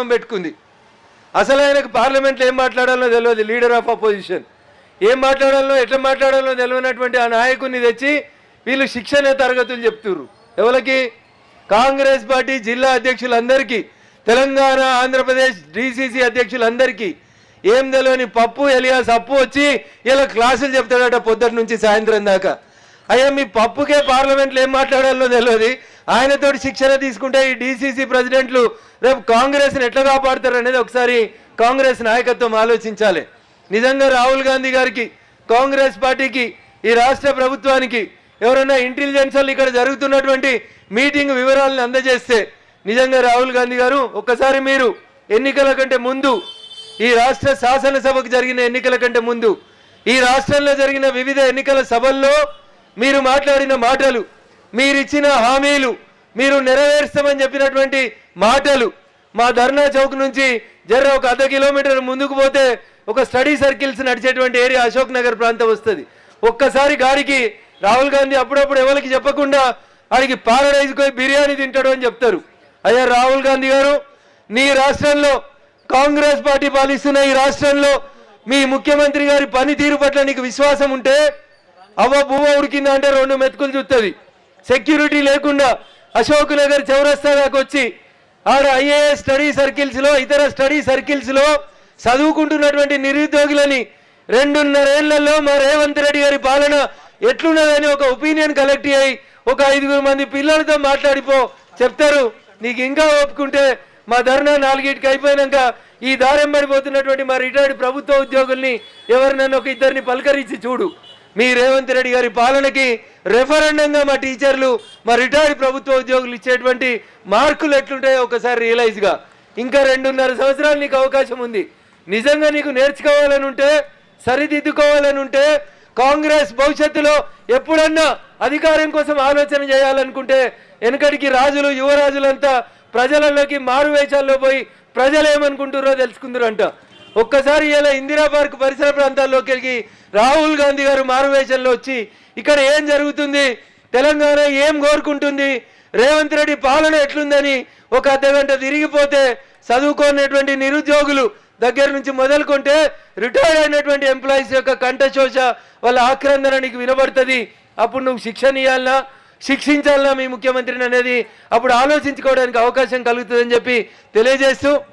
కార్యక్రమం పెట్టుకుంది. అసలు ఆయనకు పార్లమెంట్లో ఏం మాట్లాడాలో తెలియదు. లీడర్ ఆఫ్ అపోజిషన్ ఏం మాట్లాడాలో ఎట్లా మాట్లాడాలో తెలియనటువంటి ఆ నాయకుడిని తెచ్చి వీళ్ళు శిక్షణ తరగతులు చెప్తున్నారు. ఎవరికి? కాంగ్రెస్ పార్టీ జిల్లా అధ్యక్షులందరికీ, తెలంగాణ ఆంధ్రప్రదేశ్ డిసిసి అధ్యక్షులందరికీ ఏం తెలియని పప్పు ఎలియాస్ అప్పు వచ్చి ఇలా క్లాసులు చెప్తాడట పొద్దుటి నుంచి సాయంత్రం దాకా. అయ్యా మీ పప్పుకే పార్లమెంట్లో ఏం మాట్లాడాలో తెలియదు. ఆయనతోటి శిక్షణ తీసుకుంటే ఈ డిసిసి ప్రెసిడెంట్లు రేపు కాంగ్రెస్ని ఎట్లా కాపాడుతారు అనేది ఒకసారి కాంగ్రెస్ నాయకత్వం ఆలోచించాలి. నిజంగా రాహుల్ గాంధీ గారికి, కాంగ్రెస్ పార్టీకి, ఈ రాష్ట్ర ప్రభుత్వానికి ఎవరైనా ఇంటెలిజెన్స్ వాళ్ళు ఇక్కడ జరుగుతున్నటువంటి మీటింగ్ వివరాలను అందజేస్తే, నిజంగా రాహుల్ గాంధీ గారు ఒక్కసారి మీరు ఎన్నికల కంటే ముందు, ఈ రాష్ట్ర శాసనసభకు జరిగిన ఎన్నికల కంటే ముందు, ఈ రాష్ట్రంలో జరిగిన వివిధ ఎన్నికల సభల్లో మీరు మాట్లాడిన మాటలు, మీరిచ్చిన హామీలు, మీరు నెరవేర్స్తామని చెప్పినటువంటి మాటలు, మా ధర్నా చౌక్ నుంచి జర ఒక 1/2 కిలోమీటర్ ముందుకు పోతే ఒక స్టడీ సర్కిల్స్ నడిచేటువంటి ఏరియా అశోక్ నగర్ ప్రాంతం వస్తుంది. ఒక్కసారి గాడికి రాహుల్ గాంధీ అప్పుడప్పుడు ఎవరికి చెప్పకుండా ఆడికి పారడైజ్కి పోయి బిర్యానీ తింటాడు అని చెప్తారు. అయ్యా రాహుల్ గాంధీ గారు, నీ రాష్ట్రంలో కాంగ్రెస్ పార్టీ పాలిస్తున్న ఈ రాష్ట్రంలో మీ ముఖ్యమంత్రి గారి పనితీరు పట్ల నీకు విశ్వాసం ఉంటే అవ్వ బువ్వ ఉడికిందా అంటే 2 మెతుకులు చూస్తుంది. సెక్యూరిటీ లేకుండా అశోక్ నగర్ చౌరస్తా దాకా వచ్చి ఆడ ఐఏఎస్ స్టడీ సర్కిల్స్లో, ఇతర స్టడీ సర్కిల్స్లో చదువుకుంటున్నటువంటి నిరుద్యోగులని 2.5 ఏళ్లలో మా రేవంత్ రెడ్డి గారి పాలన ఎట్లున్నదని ఒక ఒపీనియన్ కలెక్ట్ అయ్యి ఒక 5 మంది పిల్లలతో మాట్లాడిపో చెప్తారు. నీకు ఇంకా ఒప్పుకుంటే మా ధర్నా 4కి అయిపోయినాక ఈ దారెంబడిపోతున్నటువంటి మా రిటైర్డ్ ప్రభుత్వ ఉద్యోగుల్ని ఎవరినన్నా ఒక 2 పలకరించి చూడు. మీ రేవంత్ రెడ్డి గారి పాలనకి రెఫరెండంగా మా టీచర్లు, మా రిటైర్డ్ ప్రభుత్వ ఉద్యోగులు ఇచ్చేటువంటి మార్కులు ఎట్లుంటాయో ఒకసారి రియలైజ్గా. ఇంకా 2.5 సంవత్సరాలు నీకు అవకాశం ఉంది. నిజంగా నీకు నేర్చుకోవాలని ఉంటే, సరిదిద్దుకోవాలని ఉంటే, కాంగ్రెస్ భవిష్యత్తులో ఎప్పుడన్నా అధికారం కోసం ఆలోచన చేయాలనుకుంటే వెనకడికి రాజులు, యువరాజులంతా ప్రజలలోకి మారువేషాల్లో పోయి ప్రజలు ఏమనుకుంటారో తెలుసుకుందరంట. ఒక్కసారి ఇలా ఇందిరా పార్క్ పరిసర ప్రాంతాల్లోకి రాహుల్ గాంధీ గారు మారువేషంలో వచ్చి ఇక్కడ ఏం జరుగుతుంది, తెలంగాణ ఏం కోరుకుంటుంది, రేవంత్ రెడ్డి పాలన ఎట్లుందని ఒక 1/2 గంట తిరిగిపోతే చదువుకునేటువంటి నిరుద్యోగులు దగ్గర నుంచి మొదలుకుంటే రిటైర్ అయినటువంటి ఎంప్లాయీస్ యొక్క కంఠశోష, వాళ్ళ ఆక్రందన నీకు వినబడుతుంది. అప్పుడు నువ్వు శిక్షణ ఇవ్వాలన్నా, శిక్షించాలన్నా మీ ముఖ్యమంత్రిని అనేది అప్పుడు ఆలోచించుకోవడానికి అవకాశం కలుగుతుందని చెప్పి తెలియజేస్తూ